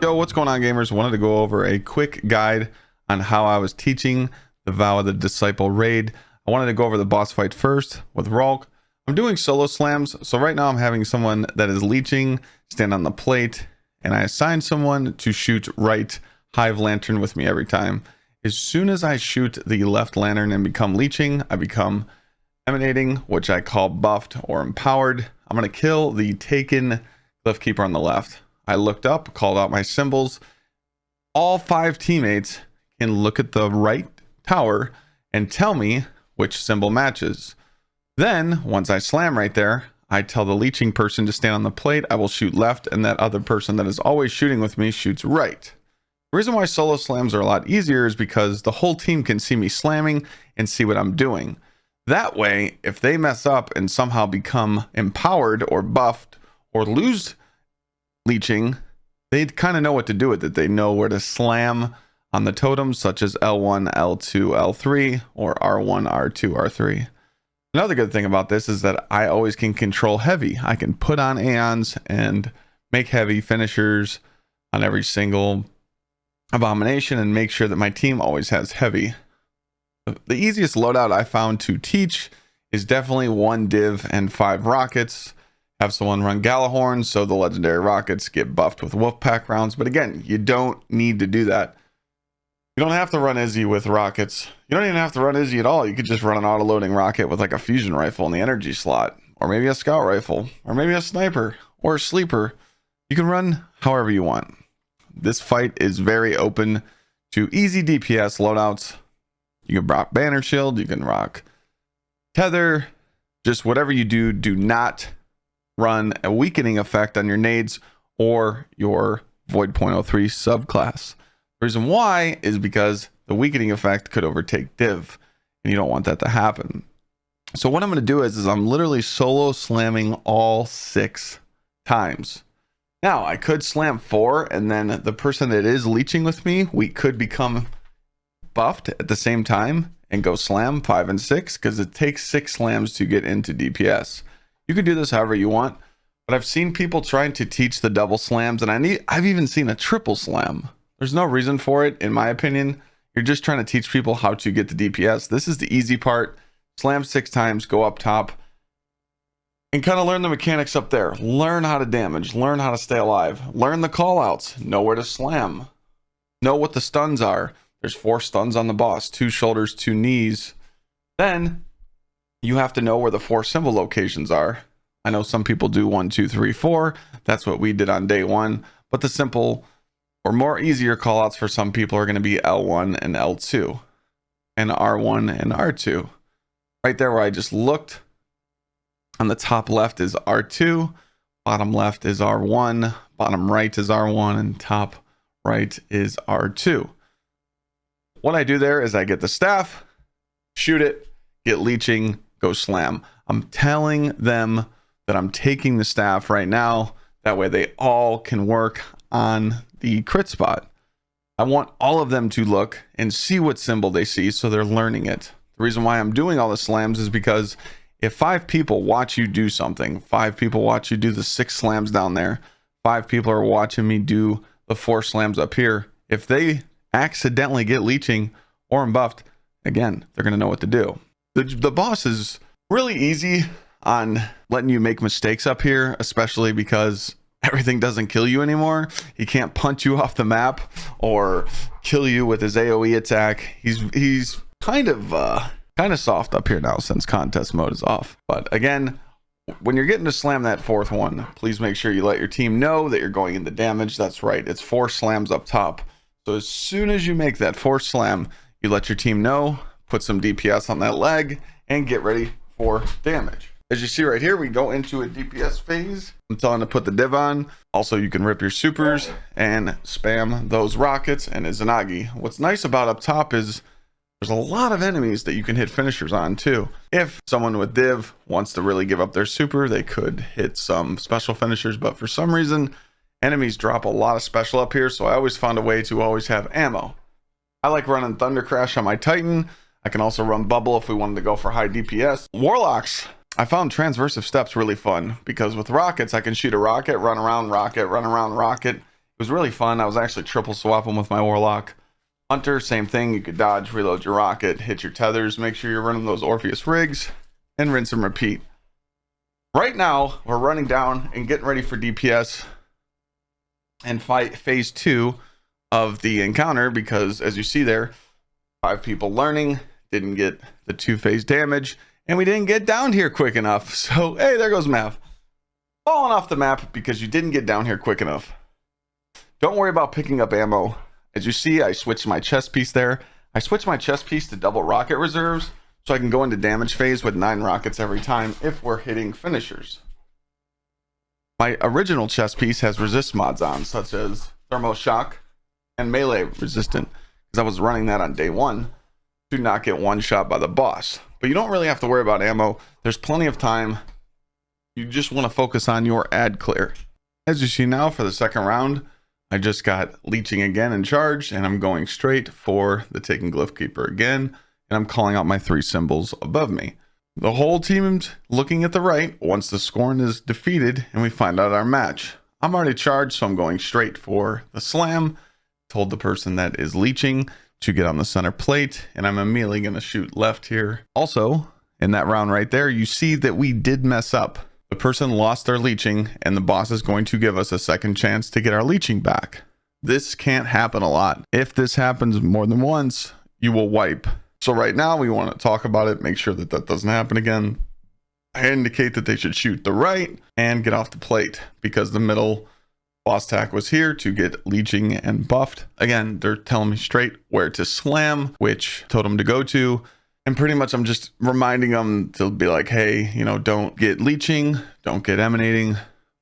Yo, what's going on, gamers? Wanted to go over a quick guide on how I was teaching the Vow of the Disciple raid. I wanted to go over the boss fight first with Rhulk. I'm doing solo slams, so right now I'm having someone that is leeching stand on the plate, and I assign someone to shoot right Hive Lantern with me every time. As soon as I shoot the left lantern and become leeching, I become emanating, which I call buffed or empowered. I'm going to kill the taken Cliff Keeper on the left. I looked up, called out my symbols. All 5 teammates can look at the right tower and tell me which symbol matches. Then, once I slam right there, I tell the leeching person to stand on the plate. I will shoot left, and that other person that is always shooting with me shoots right. The reason why solo slams are a lot easier is because the whole team can see me slamming and see what I'm doing. That way, if they mess up and somehow become empowered or buffed or lose leeching, they kind of know what to do with it. They know where to slam on the totems, such as L1, L2, L3, or R1, R2, R3. Another good thing about this is that I always can control heavy. I can put on Aeons and make heavy finishers on every single abomination and make sure that my team always has heavy. The easiest loadout I found to teach is definitely 1 div and 5 rockets. Have someone run Gjallarhorn so the legendary rockets get buffed with Wolfpack rounds. But again, you don't need to do that. You don't have to run Izzy with rockets. You don't even have to run Izzy at all. You could just run an auto-loading rocket with like a fusion rifle in the energy slot, or maybe a scout rifle, or maybe a sniper, or a sleeper. You can run however you want. This fight is very open to easy DPS loadouts. You can rock Banner Shield, you can rock Tether, just whatever you do, do not run a weakening effect on your nades or your Void .03 subclass. The reason why is because the weakening effect could overtake div, and you don't want that to happen. So what I'm going to do is I'm literally solo slamming all 6 times. Now I could slam 4, and then the person that is leeching with me, we could become buffed at the same time and go slam 5 and 6, because it takes 6 slams to get into DPS. You can do this however you want, but I've seen people trying to teach the double slams, and I've even seen a triple slam. There's no reason for it, in my opinion. You're just trying to teach people how to get the DPS. This is the easy part. Slam 6 times, go up top, and kind of learn the mechanics up there. Learn how to damage, learn how to stay alive, learn the callouts, know where to slam, know what the stuns are. There's 4 stuns on the boss, 2 shoulders, 2 knees. Then you have to know where the 4 symbol locations are. I know some people do 1, 2, 3, 4. That's what we did on day 1. But the simple or more easier callouts for some people are going to be L1 and L2 and R1 and R2. Right there where I just looked, on the top left is R2, bottom left is R1, bottom right is R1, and top right is R2. What I do there is I get the staff, shoot it, get leeching, go slam. I'm telling them that I'm taking the staff right now. That way they all can work on the crit spot. I want all of them to look and see what symbol they see so they're learning it. The reason why I'm doing all the slams is because if 5 people watch you do something, 5 people watch you do the 6 slams down there, 5 people are watching me do the 4 slams up here, if they accidentally get leeching or I'm buffed, again, they're going to know what to do. The boss is really easy on letting you make mistakes up here, especially because everything doesn't kill you anymore. He can't punch you off the map or kill you with his AoE attack. He's kind of soft up here now since contest mode is off. But again, when you're getting to slam that 4th one, please make sure you let your team know that you're going into damage. That's right, it's 4 slams up top. So as soon as you make that 4th slam, you let your team know, put some DPS on that leg, and get ready for damage. As you see right here, we go into a DPS phase. I'm telling to put the div on. Also, you can rip your supers and spam those rockets and Izanagi. What's nice about up top is there's a lot of enemies that you can hit finishers on too. If someone with div wants to really give up their super, they could hit some special finishers, but for some reason, enemies drop a lot of special up here, so I always found a way to always have ammo. I like running Thunder Crash on my Titan. I can also run Bubble if we wanted to go for high DPS. Warlocks, I found transversive steps really fun because with rockets, I can shoot a rocket, run around rocket, was really fun. I was actually triple swapping with my Warlock. Hunter, same thing. You could dodge, reload your rocket, hit your tethers, make sure you're running those Orpheus rigs, and rinse and repeat. Right now, we're running down and getting ready for DPS and fight phase 2 of the encounter, because as you see there, 5 people learning, didn't get the 2-phase damage, and we didn't get down here quick enough. So, hey, there goes map. Falling off the map because you didn't get down here quick enough. Don't worry about picking up ammo. As you see, I switched my chest piece there. I switched my chest piece to double rocket reserves, so I can go into damage phase with 9 rockets every time if we're hitting finishers. My original chest piece has resist mods on, such as thermo shock and melee resistant, because I was running that on day 1 to not get one shot by the boss. But you don't really have to worry about ammo. There's plenty of time. You just want to focus on your ad clear. As you see now, for the second round, I just got leeching again and charged, and I'm going straight for the Taken Glyph Keeper again, and I'm calling out my 3 symbols above me. The whole team's looking at the right once the Scorn is defeated and we find out our match. I'm already charged, so I'm going straight for the slam. Told the person that is leeching to get on the center plate, and I'm immediately going to shoot left here. Also, in that round right there, you see that we did mess up. The person lost their leeching, and the boss is going to give us a second chance to get our leeching back. This can't happen a lot. If this happens more than once, you will wipe. So right now, we want to talk about it, make sure that that doesn't happen again. I indicate that they should shoot the right and get off the plate, because the middle boss tack was here to get leeching and buffed. Again, they're telling me straight where to slam, which totem to go to. And pretty much I'm just reminding them to be like, hey, you know, don't get leeching, don't get emanating,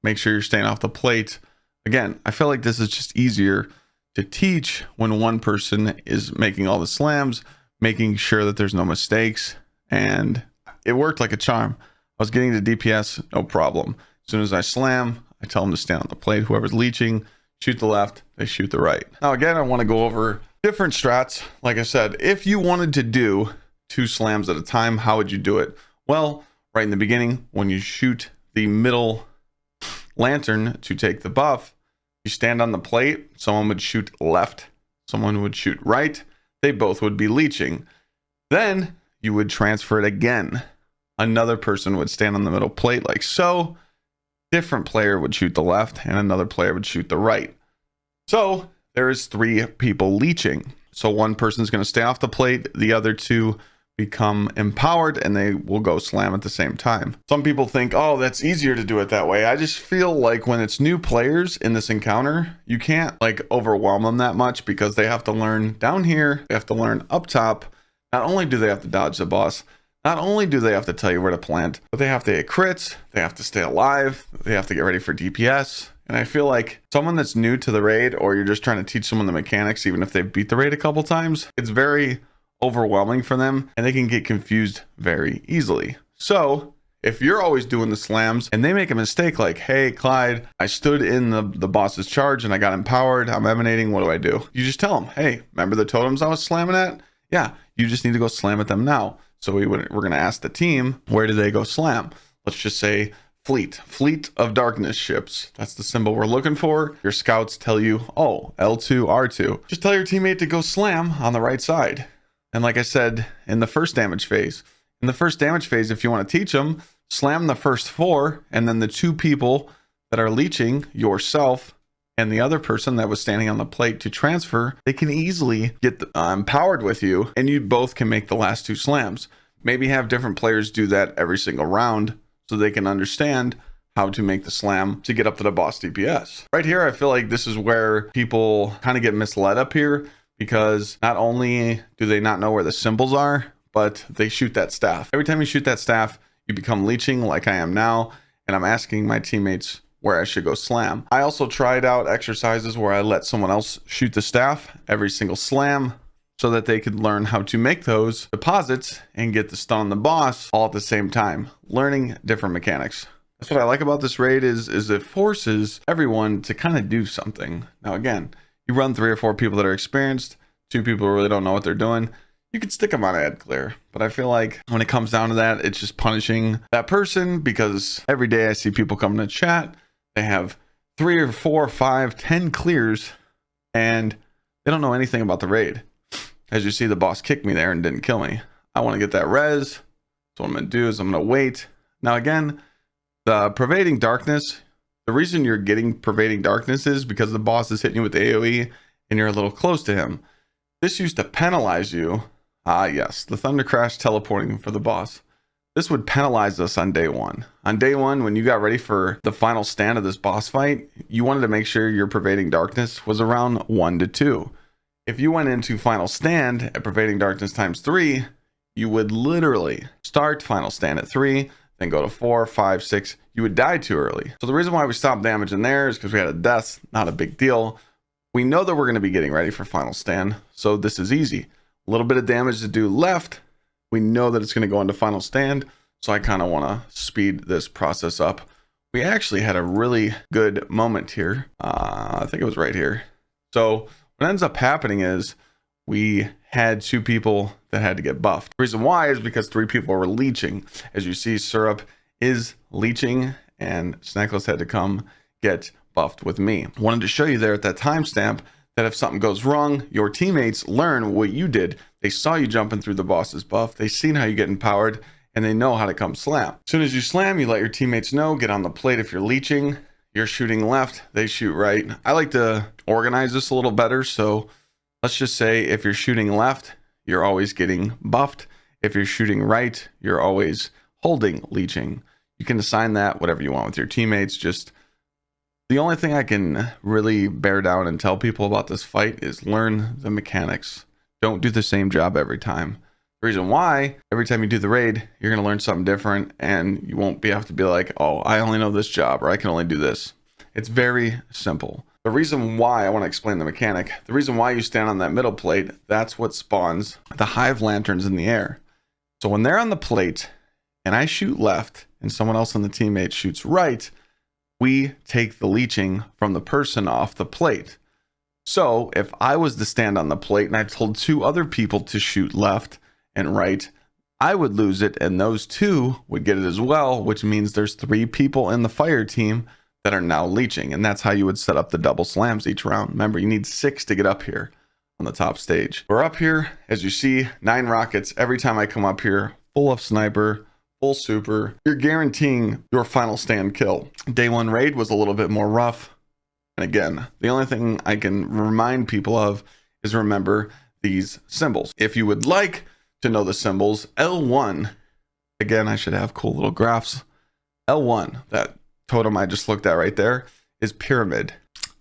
make sure you're staying off the plate. Again, I feel like this is just easier to teach when one person is making all the slams, making sure that there's no mistakes. And it worked like a charm. I was getting to DPS, no problem. As soon as I slam, I tell them to stand on the plate. Whoever's leeching, shoot the left, they shoot the right. Now, again, I want to go over different strats. Like I said, if you wanted to do 2 slams at a time, how would you do it? Well, right in the beginning, when you shoot the middle lantern to take the buff, you stand on the plate, someone would shoot left, someone would shoot right, they both would be leeching. Then you would transfer it again. Another person would stand on the middle plate like so, different player would shoot the left, and another player would shoot the right. So there is 3 people leeching. So one person's going to stay off the plate, the other 2 become empowered, and they will go slam at the same time. Some people think, oh, that's easier to do it that way. I just feel like when it's new players in this encounter, you can't like overwhelm them that much, because they have to learn down here, they have to learn up top. Not only do they have to dodge the boss, not only do they have to tell you where to plant, but they have to hit crits, they have to stay alive, they have to get ready for DPS. And I feel like someone that's new to the raid, or you're just trying to teach someone the mechanics, even if they beat the raid a couple times, it's very overwhelming for them, and they can get confused very easily. So if you're always doing the slams and they make a mistake like, hey, Clyde, I stood in the boss's charge and I got empowered, I'm emanating, what do I do? You just tell them, hey, remember the totems I was slamming at? Yeah, you just need to go slam at them now. So we're going to ask the team, where do they go slam? Let's just say fleet of darkness ships. That's the symbol we're looking for. Your scouts tell you, oh, L2, R2. Just tell your teammate to go slam on the right side. And like I said, in the first damage phase, if you want to teach them, slam the first 4, and then the 2 people that are leeching, yourself and the other person that was standing on the plate to transfer, they can easily get empowered with you, and you both can make the last 2 slams. Maybe have different players do that every single round so they can understand how to make the slam to get up to the boss DPS. Right here, I feel like this is where people kind of get misled up here, because not only do they not know where the symbols are, but they shoot that staff. Every time you shoot that staff, you become leeching like I am now, and I'm asking my teammates where I should go slam. I also tried out exercises where I let someone else shoot the staff every single slam, so that they could learn how to make those deposits and get the stun on the boss all at the same time, learning different mechanics. That's what I like about this raid is it forces everyone to kind of do something. Now again, you run 3 or 4 people that are experienced, 2 people who really don't know what they're doing, you could stick them on ad clear. But I feel like when it comes down to that, it's just punishing that person, because every day I see people coming to chat, they have 3 or 4 or 5, 10 clears, and they don't know anything about the raid. As you see, the boss kicked me there and didn't kill me. I want to get that res. So what I'm going to do is I'm going to wait. Now again, the pervading darkness, the reason you're getting pervading darkness is because the boss is hitting you with AoE and you're a little close to him. This used to penalize you. Ah, yes, the Thunder Crash teleporting for the boss. This would penalize us on day one. On day one, when you got ready for the final stand of this boss fight, you wanted to make sure your pervading darkness was around 1 to 2. If you went into final stand at pervading darkness times 3, you would literally start final stand at 3, then go to 4, 5, 6. You would die too early. So the reason why we stopped damaging there is because we had a death, not a big deal. We know that we're going to be getting ready for final stand, so this is easy. A little bit of damage to do left. We know that it's going to go into final stand, so I kind of want to speed this process up. We actually had a really good moment here. I think it was right here. So what ends up happening is we had 2 people that had to get buffed. The reason why is because 3 people were leeching. As you see, Syrup is leeching, and Snackless had to come get buffed with me. Wanted to show you there at that timestamp that if something goes wrong, your teammates learn what you did. They saw you jumping through the boss's buff. They seen how you get empowered, and they know how to come slam. As soon as you slam, you let your teammates know, get on the plate if you're leeching. You're shooting left, they shoot right. I like to organize this a little better, so let's just say if you're shooting left, you're always getting buffed. If you're shooting right, you're always holding leeching. You can assign that whatever you want with your teammates. Just the only thing I can really bear down and tell people about this fight is learn the mechanics. Don't do the same job every time. The reason why, every time you do the raid, you're going to learn something different, and you won't have to be like, oh, I only know this job, or I can only do this. It's very simple. The reason why, I want to explain the mechanic. The reason why you stand on that middle plate, that's what spawns the hive lanterns in the air. So when they're on the plate, and I shoot left, and someone else on the teammate shoots right, we take the leeching from the person off the plate. So if I was to stand on the plate and I told 2 other people to shoot left and right, I would lose it, and those 2 would get it as well, which means there's 3 people in the fire team that are now leeching, and that's how you would set up the double slams each round. Remember, you need 6 to get up here on the top stage. We're up here, as you see, 9 rockets every time I come up here, full of sniper, full super. You're guaranteeing your final stand kill. Day 1 raid was a little bit more rough, and again, the only thing I can remind people of is remember these symbols. If you would like to know the symbols, L1, again, I should have cool little graphs. L1, that totem I just looked at right there, is pyramid.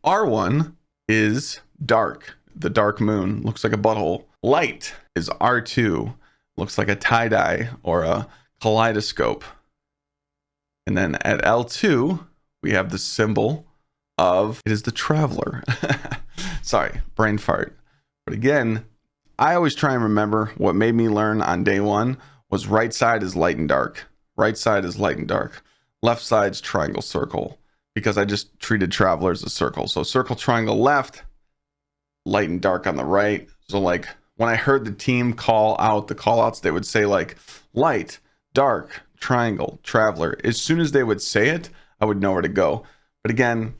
R1 is dark, the dark moon, looks like a butthole. Light is R2, looks like a tie-dye or a kaleidoscope. And then at L2, we have the symbol of, it is the traveler. Sorry, brain fart. But again, I always try and remember what made me learn on day 1 was right side is light and dark. Right side is light and dark. Left side's triangle circle, because I just treated traveler as a circle. So circle, triangle left, light and dark on the right. So like when I heard the team call out the call outs, they would say like light, dark, triangle, traveler. As soon as they would say it, I would know where to go. But again,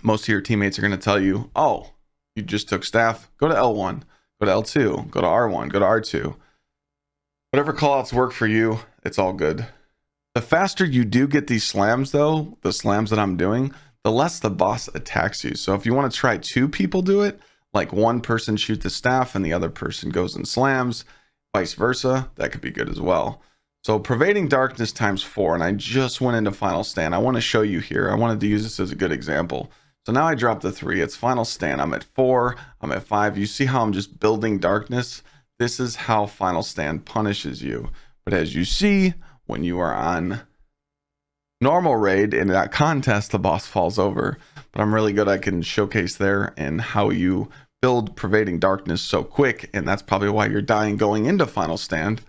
most of your teammates are going to tell you, oh, you just took staff, go to L1. Go to L2, go to R1, go to R2. Whatever callouts work for you, it's all good. The faster you do get these slams though, the slams that I'm doing, the less the boss attacks you. So if you want to try 2 people do it, like one person shoot the staff and the other person goes and slams, vice versa, that could be good as well. So pervading darkness times 4, and I just went into final stand. I want to show you here. I wanted to use this as a good example. So now I dropped the 3, it's final stand. I'm at 4, I'm at 5. You see how I'm just building darkness? This is how final stand punishes you. But as you see, when you are on normal raid in that contest, the boss falls over. But I'm really good, I can showcase there and how you build pervading darkness so quick. And that's probably why you're dying going into final stand.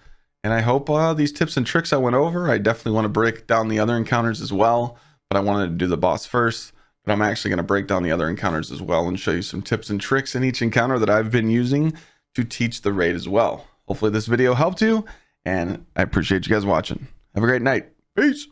And I hope these tips and tricks I went over, I definitely want to break down the other encounters as well. But I wanted to do the boss first. But I'm actually going to break down the other encounters as well and show you some tips and tricks in each encounter that I've been using to teach the raid as well. Hopefully this video helped you, and I appreciate you guys watching. Have a great night. Peace.